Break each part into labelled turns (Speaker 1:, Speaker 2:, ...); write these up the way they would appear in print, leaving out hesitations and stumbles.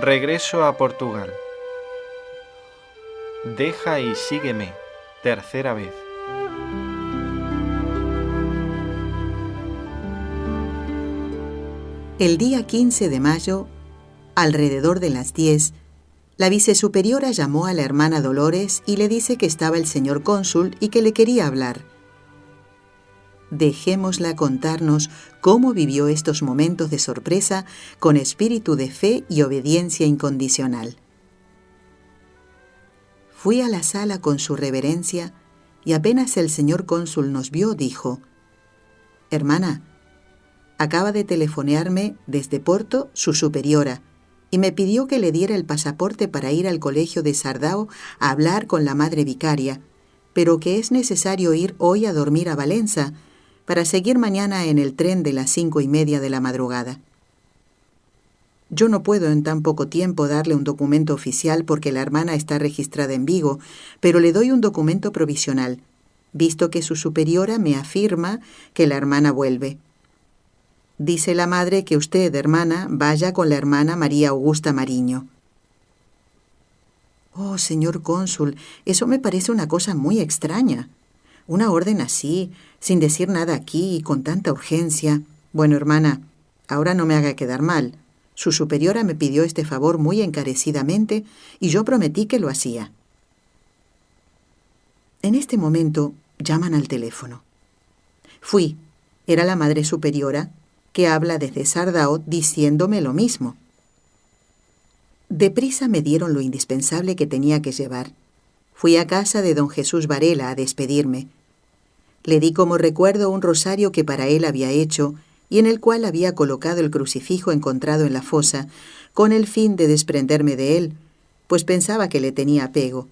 Speaker 1: Regreso a Portugal. Deja y sígueme, tercera vez.
Speaker 2: El día 15 de mayo, alrededor de las 10, la vicesuperiora llamó a la hermana Dolores y le dice que estaba el señor cónsul y que le quería hablar. Dejémosla contarnos cómo vivió estos momentos de sorpresa con espíritu de fe y obediencia incondicional. Fui a la sala con su reverencia y apenas el señor cónsul nos vio, dijo: «Hermana, acaba de telefonearme desde Porto su superiora y me pidió que le diera el pasaporte para ir al colegio de Sardao a hablar con la madre vicaria, pero que es necesario ir hoy a dormir a Valença para seguir mañana en el tren de las 5:30 de la madrugada. Yo no puedo en tan poco tiempo darle un documento oficial porque la hermana está registrada en Vigo, pero le doy un documento provisional, visto que su superiora me afirma que la hermana vuelve. Dice la madre que usted, hermana, vaya con la hermana María Augusta Mariño». «Oh, señor cónsul, eso me parece una cosa muy extraña. Una orden así, sin decir nada aquí y con tanta urgencia. Bueno, hermana, ahora no me haga quedar mal. Su superiora me pidió este favor muy encarecidamente y yo prometí que lo hacía». En este momento llaman al teléfono. Fui. Era la madre superiora, que habla desde Sardao diciéndome lo mismo. Deprisa me dieron lo indispensable que tenía que llevar. Fui a casa de don Jesús Varela a despedirme. Le di como recuerdo un rosario que para él había hecho y en el cual había colocado el crucifijo encontrado en la fosa, con el fin de desprenderme de él, pues pensaba que le tenía apego.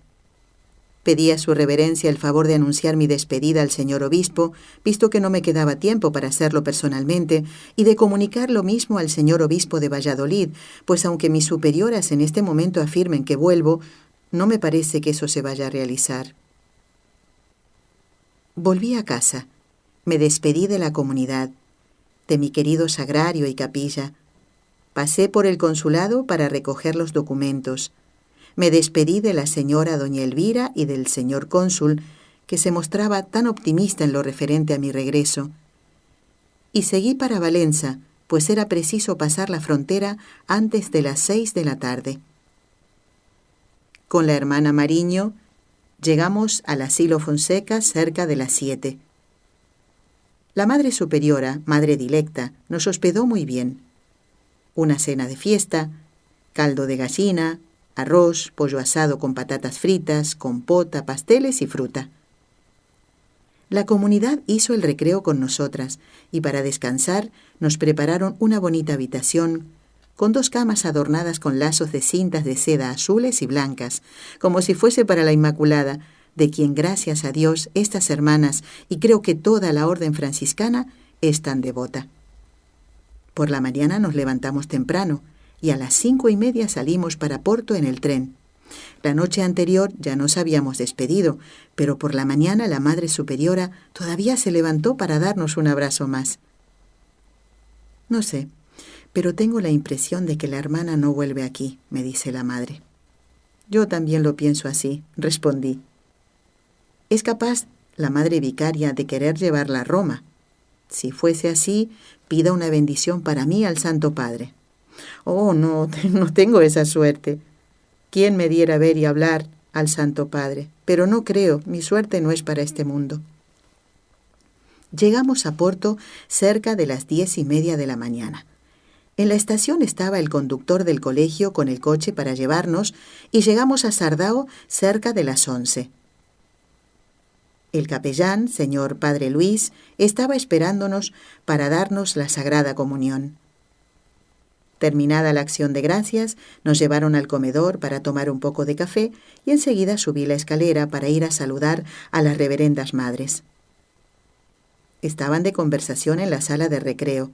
Speaker 2: Pedí a su reverencia el favor de anunciar mi despedida al señor obispo, visto que no me quedaba tiempo para hacerlo personalmente, y de comunicar lo mismo al señor obispo de Valladolid, pues aunque mis superioras en este momento afirmen que vuelvo, no me parece que eso se vaya a realizar. Volví a casa. Me despedí de la comunidad, de mi querido sagrario y capilla. Pasé por el consulado para recoger los documentos. Me despedí de la señora doña Elvira y del señor cónsul, que se mostraba tan optimista en lo referente a mi regreso. Y seguí para Valença, pues era preciso pasar la frontera antes de las 6 de la tarde. Con la hermana Mariño llegamos al asilo Fonseca cerca de las 7. La madre superiora, madre dilecta, nos hospedó muy bien. Una cena de fiesta, caldo de gallina, arroz, pollo asado con patatas fritas, compota, pasteles y fruta. La comunidad hizo el recreo con nosotras y para descansar nos prepararon una bonita habitación con 2 camas adornadas con lazos de cintas de seda azules y blancas, como si fuese para la Inmaculada, de quien, gracias a Dios, estas hermanas y creo que toda la orden franciscana es tan devota. Por la mañana nos levantamos temprano y a las 5:30 salimos para Porto en el tren. La noche anterior ya nos habíamos despedido, pero por la mañana la madre superiora todavía se levantó para darnos un abrazo más. No sé, pero tengo la impresión de que la hermana no vuelve aquí, me dice la madre. Yo también lo pienso así, respondí. Es capaz la madre vicaria de querer llevarla a Roma. Si fuese así, pida una bendición para mí al Santo Padre. Oh, no tengo esa suerte. ¿Quién me diera ver y hablar al Santo Padre? Pero no creo, mi suerte no es para este mundo. Llegamos a Porto cerca de las 10:30 de la mañana. En la estación estaba el conductor del colegio con el coche para llevarnos y llegamos a Sardao cerca de las 11. El capellán, señor Padre Luis, estaba esperándonos para darnos la Sagrada Comunión. Terminada la acción de gracias, nos llevaron al comedor para tomar un poco de café y enseguida subí la escalera para ir a saludar a las reverendas madres. Estaban de conversación en la sala de recreo.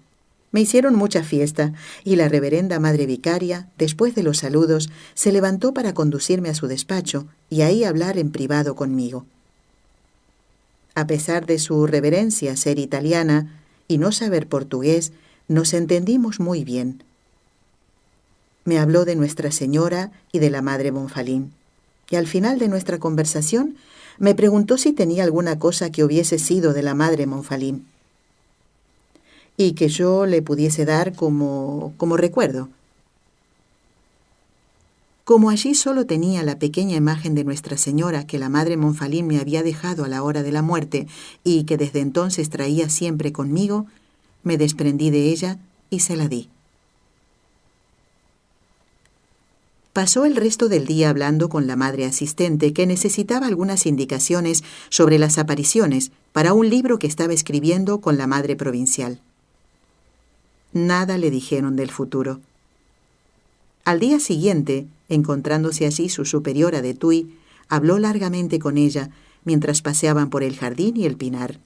Speaker 2: Me hicieron mucha fiesta y la reverenda madre vicaria, después de los saludos, se levantó para conducirme a su despacho y ahí hablar en privado conmigo. A pesar de su reverencia ser italiana y no saber portugués, nos entendimos muy bien. Me habló de Nuestra Señora y de la Madre Monfalín, y al final de nuestra conversación me preguntó si tenía alguna cosa que hubiese sido de la Madre Monfalín y que yo le pudiese dar como recuerdo. Como allí solo tenía la pequeña imagen de Nuestra Señora que la Madre Monfalín me había dejado a la hora de la muerte y que desde entonces traía siempre conmigo, me desprendí de ella y se la di. Pasó el resto del día hablando con la madre asistente, que necesitaba algunas indicaciones sobre las apariciones para un libro que estaba escribiendo con la madre provincial. Nada le dijeron del futuro. Al día siguiente, encontrándose allí su superiora de Tui, habló largamente con ella mientras paseaban por el jardín y el pinar.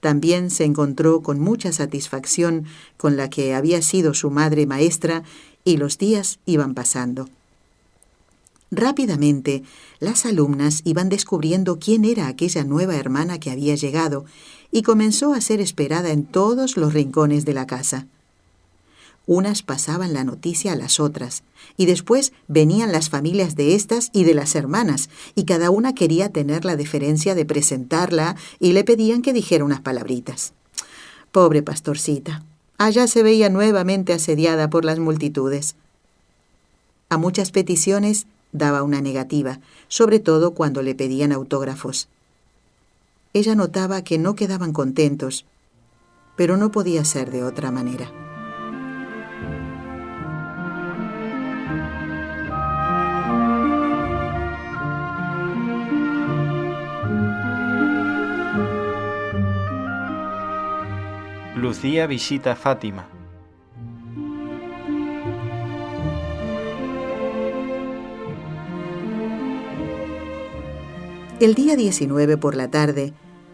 Speaker 2: También se encontró con mucha satisfacción con la que había sido su madre maestra y los días iban pasando. Rápidamente, las alumnas iban descubriendo quién era aquella nueva hermana que había llegado y comenzó a ser esperada en todos los rincones de la casa. Unas pasaban la noticia a las otras, y después venían las familias de estas y de las hermanas, y cada una quería tener la deferencia de presentarla y le pedían que dijera unas palabritas. Pobre pastorcita, allá se veía nuevamente asediada por las multitudes. A muchas peticiones daba una negativa, sobre todo cuando le pedían autógrafos. Ella notaba que no quedaban contentos, pero no podía ser de otra manera.
Speaker 1: Lucía visita a Fátima.
Speaker 2: El día 19 por la tarde,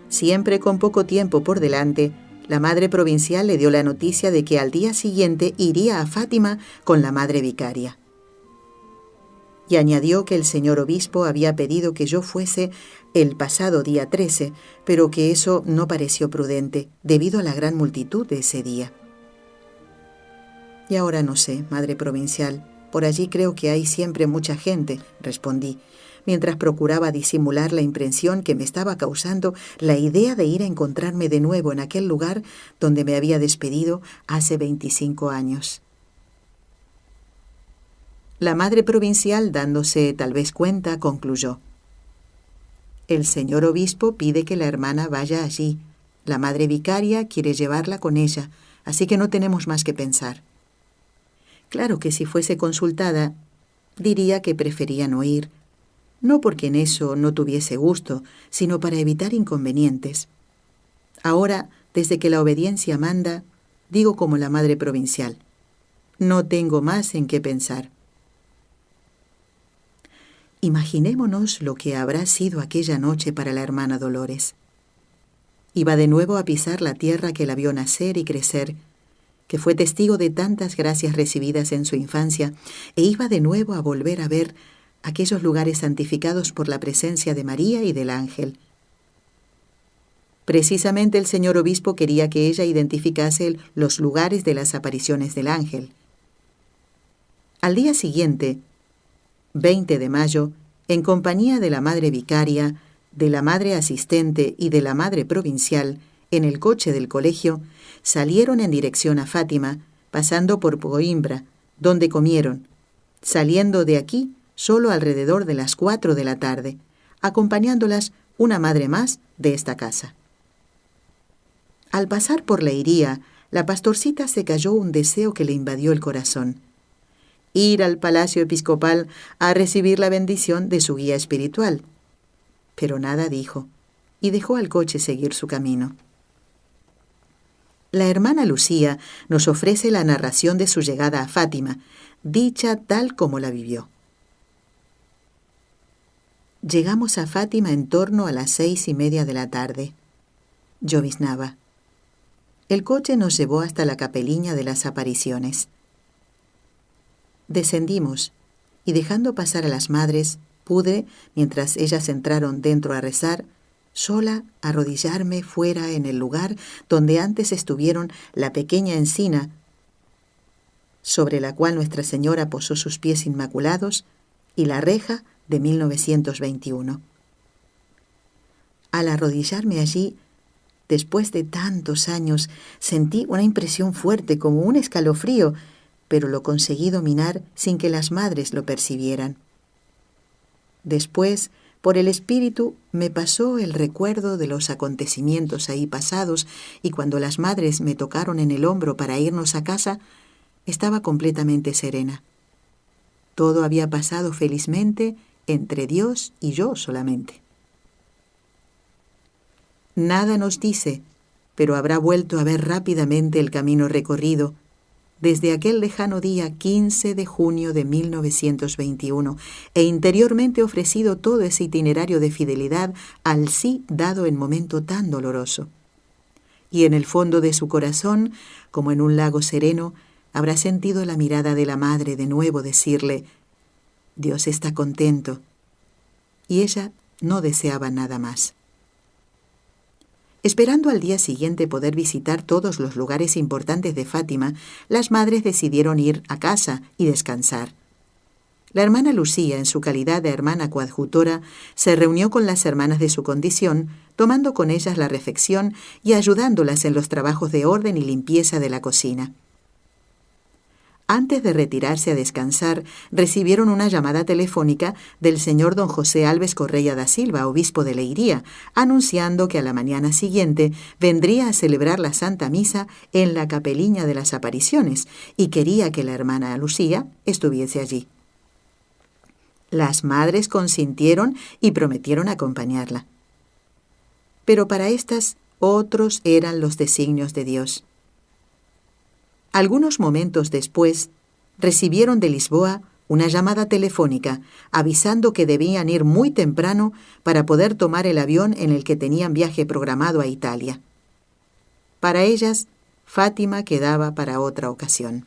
Speaker 2: siempre con poco tiempo por delante, la madre provincial le dio la noticia de que al día siguiente iría a Fátima con la madre vicaria. Y añadió que el señor obispo había pedido que yo fuese el pasado día 13, pero que eso no pareció prudente, debido a la gran multitud de ese día. Y ahora no sé, madre provincial, por allí creo que hay siempre mucha gente, respondí, mientras procuraba disimular la impresión que me estaba causando la idea de ir a encontrarme de nuevo en aquel lugar donde me había despedido hace 25 años. La madre provincial, dándose tal vez cuenta, concluyó: el señor obispo pide que la hermana vaya allí. La madre vicaria quiere llevarla con ella, así que no tenemos más que pensar. Claro que si fuese consultada, diría que prefería no ir, no porque en eso no tuviese gusto, sino para evitar inconvenientes. Ahora, desde que la obediencia manda, digo como la madre provincial: no tengo más en qué pensar. Imaginémonos lo que habrá sido aquella noche para la hermana Dolores. Iba de nuevo a pisar la tierra que la vio nacer y crecer, que fue testigo de tantas gracias recibidas en su infancia, e iba de nuevo a volver a ver aquellos lugares santificados por la presencia de María y del ángel. Precisamente el señor obispo quería que ella identificase los lugares de las apariciones del ángel. Al día siguiente, 20 de mayo, en compañía de la madre vicaria, de la madre asistente y de la madre provincial, en el coche del colegio, salieron en dirección a Fátima, pasando por Coimbra, donde comieron, saliendo de aquí solo alrededor de las 4 de la tarde, acompañándolas una madre más de esta casa. Al pasar por Leiría, la pastorcita se cayó un deseo que le invadió el corazón: ir al palacio episcopal a recibir la bendición de su guía espiritual. Pero nada dijo, y dejó al coche seguir su camino. La hermana Lucía nos ofrece la narración de su llegada a Fátima, dicha tal como la vivió. Llegamos a Fátima en torno a las 6:30 de la tarde. Lloviznaba. El coche nos llevó hasta la capeliña de las apariciones. Descendimos, y dejando pasar a las madres, pude, mientras ellas entraron dentro a rezar, sola arrodillarme fuera en el lugar donde antes estuvieron la pequeña encina sobre la cual Nuestra Señora posó sus pies inmaculados, y la reja de 1921. Al arrodillarme allí, después de tantos años, sentí una impresión fuerte como un escalofrío, pero lo conseguí dominar sin que las madres lo percibieran. Después, por el espíritu, me pasó el recuerdo de los acontecimientos ahí pasados, y cuando las madres me tocaron en el hombro para irnos a casa, estaba completamente serena. Todo había pasado felizmente entre Dios y yo solamente. Nada nos dice, pero habrá vuelto a ver rápidamente el camino recorrido desde aquel lejano día 15 de junio de 1921 e interiormente ofrecido todo ese itinerario de fidelidad al sí dado en momento tan doloroso. Y en el fondo de su corazón, como en un lago sereno, habrá sentido la mirada de la madre de nuevo decirle: Dios está contento. Y ella no deseaba nada más. Esperando al día siguiente poder visitar todos los lugares importantes de Fátima, las madres decidieron ir a casa y descansar. La hermana Lucía, en su calidad de hermana coadjutora, se reunió con las hermanas de su condición, tomando con ellas la refección y ayudándolas en los trabajos de orden y limpieza de la cocina. Antes de retirarse a descansar, recibieron una llamada telefónica del señor don José Alves Correia da Silva, obispo de Leiría, anunciando que a la mañana siguiente vendría a celebrar la Santa Misa en la Capeliña de las Apariciones y quería que la hermana Lucía estuviese allí. Las madres consintieron y prometieron acompañarla. Pero para estas, otros eran los designios de Dios. Algunos momentos después, recibieron de Lisboa una llamada telefónica avisando que debían ir muy temprano para poder tomar el avión en el que tenían viaje programado a Italia. Para ellas, Fátima quedaba para otra ocasión.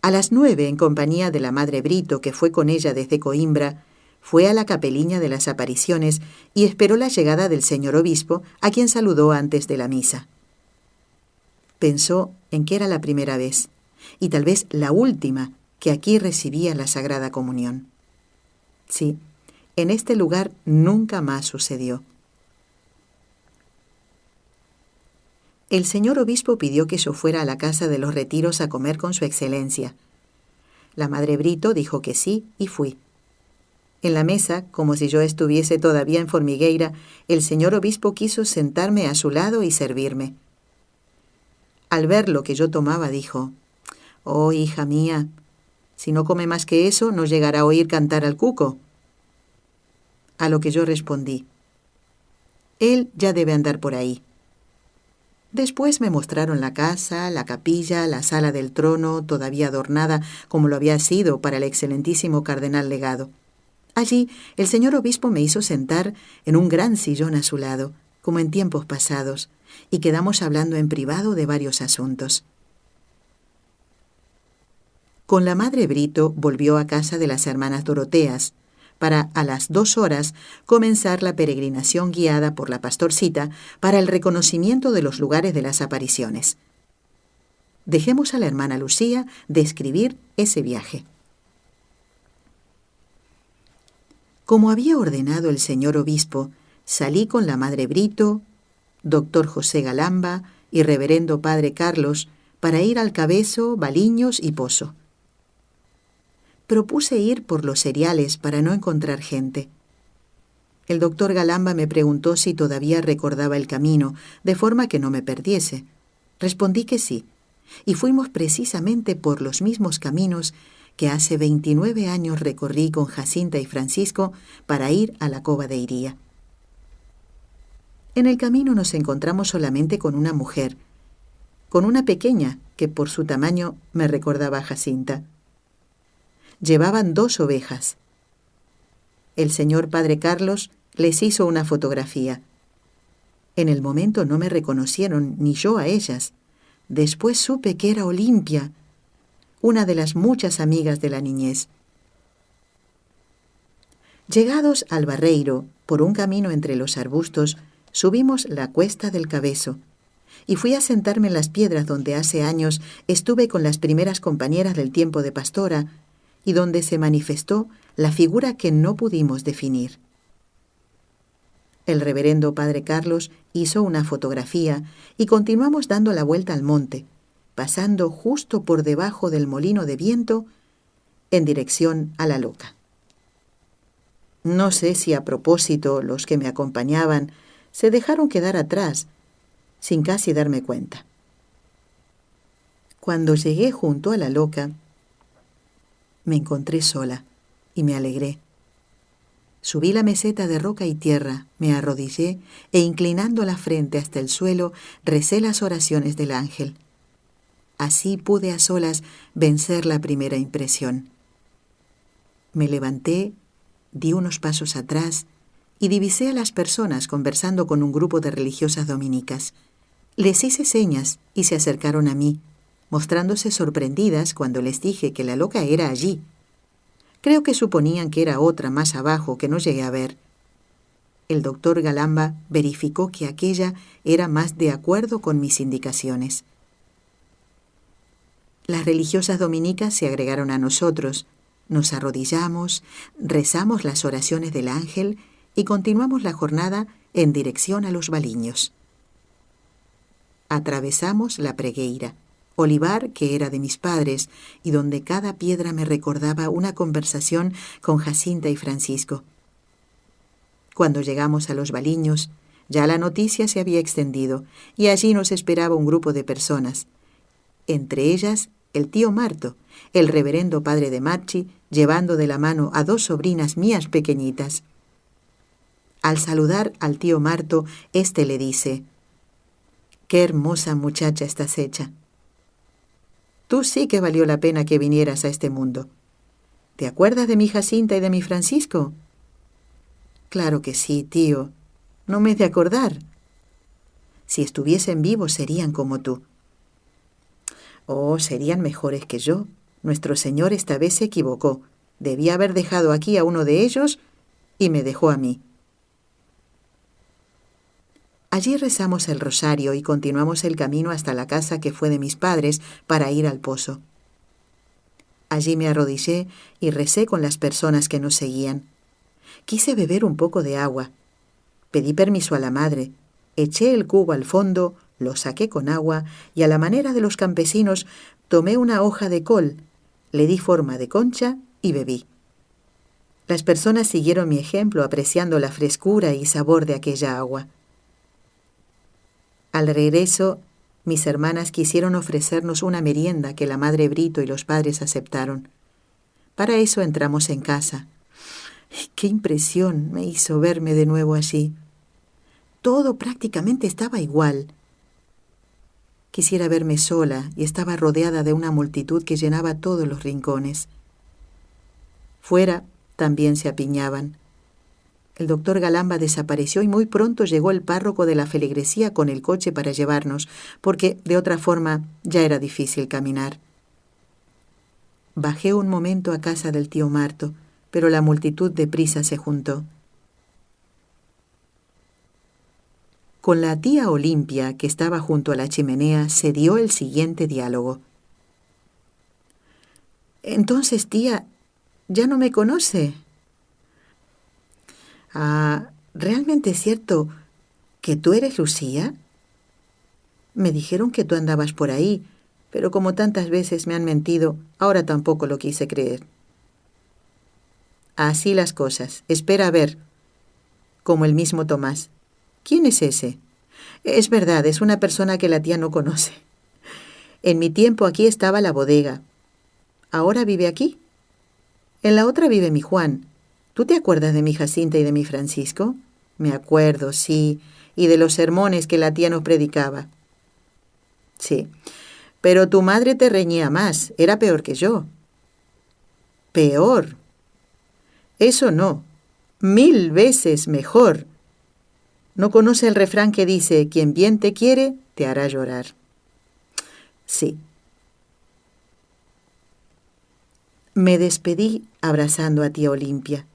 Speaker 2: A las 9, en compañía de la madre Brito, que fue con ella desde Coimbra, fue a la Capeliña de las Apariciones y esperó la llegada del señor obispo, a quien saludó antes de la misa. Pensó en que era la primera vez, y tal vez la última, que aquí recibía la Sagrada Comunión. Sí, en este lugar nunca más sucedió. El señor obispo pidió que yo fuera a la casa de los retiros a comer con su excelencia. La madre Brito dijo que sí, y fui. En la mesa, como si yo estuviese todavía en Formigueira, el señor obispo quiso sentarme a su lado y servirme. Al ver lo que yo tomaba, dijo: «Oh, hija mía, si no come más que eso, no llegará a oír cantar al cuco». A lo que yo respondí: «Él ya debe andar por ahí». Después me mostraron la casa, la capilla, la sala del trono, todavía adornada como lo había sido para el excelentísimo cardenal legado. Allí, el señor obispo me hizo sentar en un gran sillón a su lado, como en tiempos pasados, y quedamos hablando en privado de varios asuntos. Con la madre Brito volvió a casa de las hermanas Doroteas, para a las 2 horas comenzar la peregrinación guiada por la pastorcita para el reconocimiento de los lugares de las apariciones. Dejemos a la hermana Lucía describir ese viaje. Como había ordenado el señor obispo, salí con la madre Brito, doctor José Galamba y reverendo padre Carlos para ir al Cabezo, Baliños y Pozo. Propuse ir por los cereales para no encontrar gente. El doctor Galamba me preguntó si todavía recordaba el camino, de forma que no me perdiese. Respondí que sí, y fuimos precisamente por los mismos caminos que hace 29 años recorrí con Jacinta y Francisco para ir a la cova de Iría. En el camino nos encontramos solamente con una mujer, con una pequeña que por su tamaño me recordaba a Jacinta. Llevaban 2 ovejas. El señor padre Carlos les hizo una fotografía. En el momento no me reconocieron, ni yo a ellas. Después supe que era Olimpia, una de las muchas amigas de la niñez. Llegados al Barreiro, por un camino entre los arbustos, subimos la cuesta del Cabezo, y fui a sentarme en las piedras donde hace años estuve con las primeras compañeras del tiempo de pastora y donde se manifestó la figura que no pudimos definir. El reverendo padre Carlos hizo una fotografía y continuamos dando la vuelta al monte, pasando justo por debajo del molino de viento en dirección a la Loca. No sé si a propósito los que me acompañaban se dejaron quedar atrás, sin casi darme cuenta. Cuando llegué junto a la Loca, me encontré sola y me alegré. Subí la meseta de roca y tierra, me arrodillé e inclinando la frente hasta el suelo, recé las oraciones del ángel. Así pude a solas vencer la primera impresión. Me levanté, di unos pasos atrás y divisé a las personas conversando con un grupo de religiosas dominicas. Les hice señas y se acercaron a mí, mostrándose sorprendidas cuando les dije que la Loca era allí. Creo que suponían que era otra más abajo que no llegué a ver. El doctor Galamba verificó que aquella era más de acuerdo con mis indicaciones. Las religiosas dominicas se agregaron a nosotros, nos arrodillamos, rezamos las oraciones del ángel y continuamos la jornada en dirección a los Baliños. Atravesamos la Pregueira, olivar que era de mis padres y donde cada piedra me recordaba una conversación con Jacinta y Francisco. Cuando llegamos a los Baliños, ya la noticia se había extendido y allí nos esperaba un grupo de personas, entre ellas el tío Marto, el reverendo padre de Marchi, llevando de la mano a 2 sobrinas mías pequeñitas. Al saludar al tío Marto, éste le dice: «Qué hermosa muchacha estás hecha. Tú sí que valió la pena que vinieras a este mundo. ¿Te acuerdas de mi Jacinta y de mi Francisco?» «Claro que sí, tío. No me he de acordar. Si estuviesen vivos serían como tú». «Oh, serían mejores que yo. Nuestro Señor esta vez se equivocó. Debía haber dejado aquí a uno de ellos y me dejó a mí». Allí rezamos el rosario y continuamos el camino hasta la casa que fue de mis padres para ir al pozo. Allí me arrodillé y recé con las personas que nos seguían. Quise beber un poco de agua. Pedí permiso a la madre, eché el cubo al fondo, lo saqué con agua y a la manera de los campesinos tomé una hoja de col, le di forma de concha y bebí. Las personas siguieron mi ejemplo apreciando la frescura y sabor de aquella agua. Al regreso, mis hermanas quisieron ofrecernos una merienda que la madre Brito y los padres aceptaron. Para eso entramos en casa. ¡Qué impresión me hizo verme de nuevo allí! Todo prácticamente estaba igual. Quisiera verme sola y estaba rodeada de una multitud que llenaba todos los rincones. Fuera también se apiñaban. El doctor Galamba desapareció y muy pronto llegó el párroco de la feligresía con el coche para llevarnos, porque de otra forma ya era difícil caminar. Bajé un momento a casa del tío Marto, pero la multitud deprisa se juntó. Con la tía Olimpia, que estaba junto a la chimenea, se dio el siguiente diálogo. «Entonces, tía, ¿ya no me conoce?» «Ah, ¿realmente es cierto que tú eres Lucía? Me dijeron que tú andabas por ahí, pero como tantas veces me han mentido, ahora tampoco lo quise creer». «Así las cosas. Espera a ver». Como el mismo Tomás. «¿Quién es ese?» «Es verdad, es una persona que la tía no conoce. En mi tiempo aquí estaba la bodega. ¿Ahora vive aquí?» «En la otra vive mi Juan. ¿Tú te acuerdas de mi Jacinta y de mi Francisco?» «Me acuerdo, sí, y de los sermones que la tía nos predicaba». «Sí, pero tu madre te reñía más, era peor que yo». «¿Peor?» «Eso no, 1000 veces mejor. ¿No conoce el refrán que dice, quien bien te quiere, te hará llorar?» «Sí». Me despedí abrazando a tía Olimpia.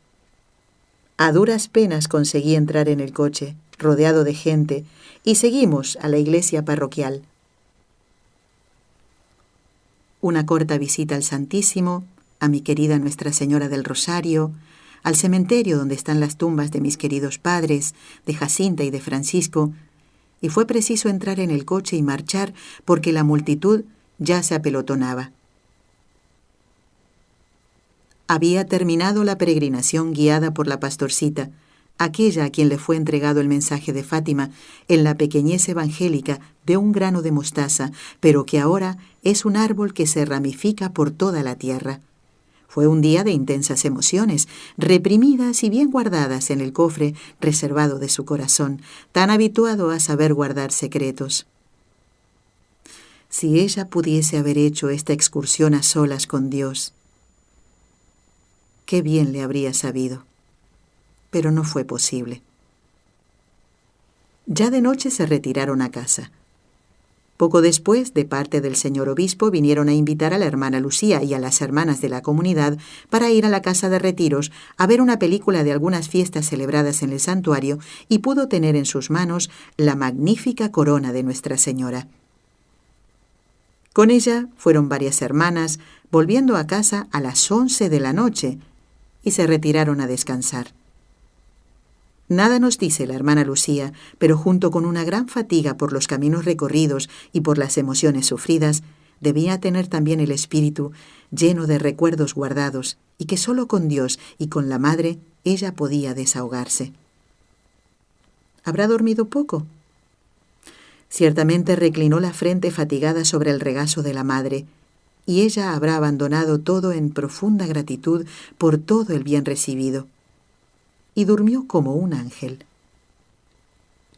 Speaker 2: A duras penas conseguí entrar en el coche. rodeado de gente, y seguimos a la iglesia parroquial. Una corta visita al Santísimo, a mi querida Nuestra Señora del Rosario, al cementerio donde están las tumbas de mis queridos padres, de Jacinta y de Francisco, y fue preciso entrar en el coche y marchar porque la multitud ya se apelotonaba. Había terminado la peregrinación guiada por la pastorcita, aquella a quien le fue entregado el mensaje de Fátima en la pequeñez evangélica de un grano de mostaza, pero que ahora es un árbol que se ramifica por toda la tierra. Fue un día de intensas emociones, reprimidas y bien guardadas en el cofre reservado de su corazón, tan habituado a saber guardar secretos. Si ella pudiese haber hecho esta excursión a solas con Dios, qué bien le habría sabido. Pero no fue posible. Ya de noche se retiraron a casa. Poco después, de parte del señor obispo, vinieron a invitar a la hermana Lucía y a las hermanas de la comunidad para ir a la casa de retiros a ver una película de algunas fiestas celebradas en el santuario y pudo tener en sus manos la magnífica corona de Nuestra Señora. Con ella fueron varias hermanas, volviendo a casa a las 11 de la noche y se retiraron a descansar. Nada nos dice la hermana Lucía, pero junto con una gran fatiga por los caminos recorridos y por las emociones sufridas, debía tener también el espíritu lleno de recuerdos guardados y que solo con Dios y con la Madre ella podía desahogarse. ¿Habrá dormido poco? Ciertamente reclinó la frente fatigada sobre el regazo de la Madre, y ella habrá abandonado todo en profunda gratitud por todo el bien recibido. Y durmió como un ángel.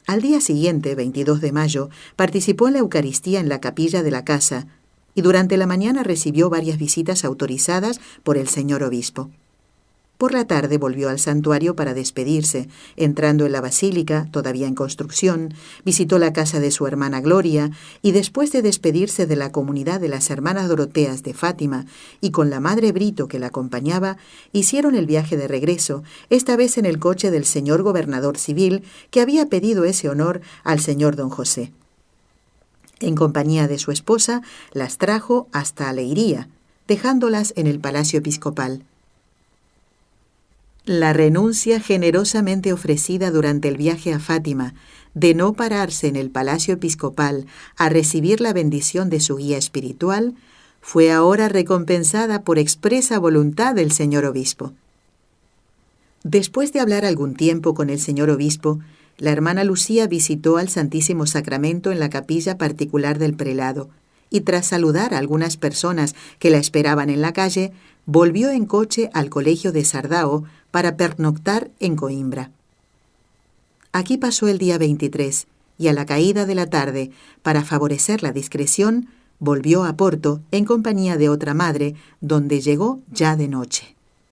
Speaker 2: Al día siguiente, 22 de mayo, participó en la Eucaristía en la capilla de la casa y durante la mañana recibió varias visitas autorizadas por el señor obispo. Por la tarde volvió al santuario para despedirse, entrando en la basílica, todavía en construcción, visitó la casa de su hermana Gloria y después de despedirse de la comunidad de las hermanas Doroteas de Fátima y con la madre Brito que la acompañaba, hicieron el viaje de regreso, esta vez en el coche del señor gobernador civil que había pedido ese honor al señor don José. En compañía de su esposa, las trajo hasta Leiría, dejándolas en el palacio episcopal. La renuncia generosamente ofrecida durante el viaje a Fátima de no pararse en el palacio episcopal a recibir la bendición de su guía espiritual fue ahora recompensada por expresa voluntad del señor obispo. Después de hablar algún tiempo con el señor obispo, la hermana Lucía visitó al Santísimo Sacramento en la capilla particular del prelado y tras saludar a algunas personas que la esperaban en la calle, volvió en coche al colegio de Sardao para pernoctar en Coimbra. Aquí pasó el día 23 y a la caída de la tarde, para favorecer la discreción, volvió a Porto en compañía de otra madre, donde llegó ya de noche.